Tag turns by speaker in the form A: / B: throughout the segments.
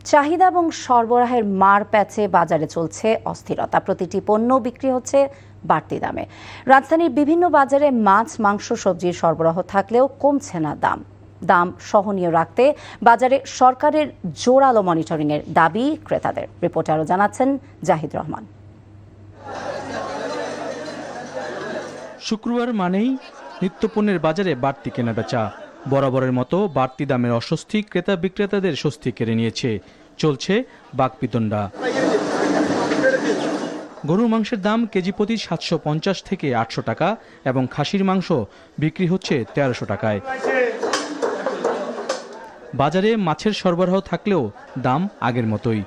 A: চাহিদা এবং সরবরাহের মার প্যাচে বাজারে চলছে অস্থিরতা। প্রতিটি পণ্য বিক্রি হচ্ছে বাড়তি দামে। রাজধানীর বিভিন্ন বাজারে মাছ, মাংস, সবজির সরবরাহ থাকলেও কমছে না দাম সহনীয় রাখতে বাজারে সরকারের জোরালো মনিটরিংয়ের দাবি ক্রেতাদের। রিপোর্টে আরও জানাচ্ছেন জাহিদ রহমান।
B: শুক্রবার মানেই নিত্যপণ্যের বাজারে বাড়তি কেনাবেচা। বরাবরের মতো বাড়তি দামের অস্বস্তি ক্রেতা বিক্রেতাদের স্বস্তি কেড়ে নিয়েছে। চলছে বাকবিতণ্ডা। গরুর মাংসের দাম কেজি প্রতি 750 থেকে 800 টাকা এবং খাসির মাংস বিক্রি হচ্ছে 1300 টাকায়। বাজারে মাছের সরবরাহ থাকলেও দাম আগের মতোই।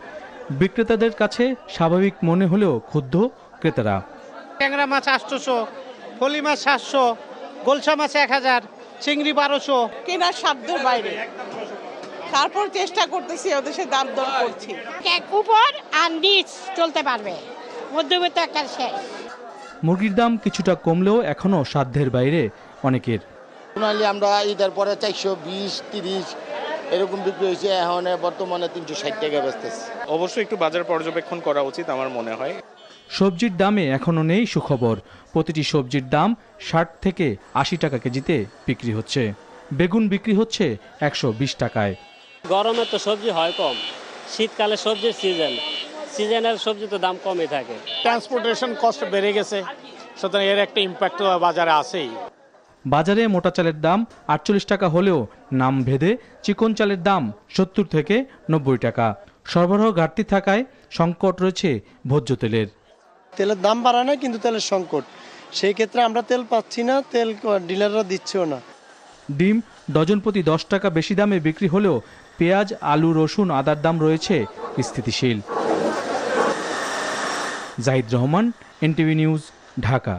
B: বিক্রেতাদের কাছে স্বাভাবিক মনে হলেও ক্ষুব্ধ ক্রেতারা।
C: ট্যাংরা মাছ 800, ফলি মাছ 700, গোলসা মাছ 1000, চিংড়ি 1200।
D: কেনার সাধ্যের বাইরে, তারপর চেষ্টা করতেছি ওদের সাথে দাম দর করছি।
E: এক উপর আর নিচ চলতে পারবে, মধ্যবিত্ত একটা শেষ।
B: মুরগির দাম কিছুটা কমলেও এখনো সাধ্যের বাইরে অনেকের।
F: আমরা ঈদের পরে 420-30 এরকম বিক্রি হয়েছে, এখন বর্তমানে 360 টাকা বেচতেছে।
G: অবশ্যই একটু বাজার পর্যবেক্ষণ করা উচিত আমার মনে হয়।
B: সবজির দামে এখনো নেই সুখবর। প্রতিটি সবজির দাম 60 থেকে 80 টাকা কেজিতে বিক্রি হচ্ছে। বেগুন বিক্রি হচ্ছে 120 টাকায়।
H: গরমে তো সবজি হয় কম, শীতকালে সবজির সিজনের সবজি তো দাম কমই থাকে।
C: ট্রান্সপোর্টেশন কস্ট বেড়ে গেছে, সুতরাং এর একটা ইম্প্যাক্ট বাজারে আছেই।
B: বাজারে মোটা চালের দাম 48 টাকা হলেও নাম ভেদে চিকন চালের দাম 70 থেকে 90 টাকা। সরবরাহ ঘাটতি থাকায় সংকট রয়েছে ভোজ্য তেলের।
I: তেলের দাম বাড়ায় না, কিন্তু তেলের সংকট। সেই ক্ষেত্রে আমরা তেল পাচ্ছি না, তেল ডিলাররা দিচ্ছেও না।
B: ডিম ডজন প্রতি 10 টাকা বেশি দামে বিক্রি হলেও পেঁয়াজ, আলু, রসুন, আদার দাম রয়েছে স্থিতিশীল। Zahid Rahman, NTV news, Dhaka.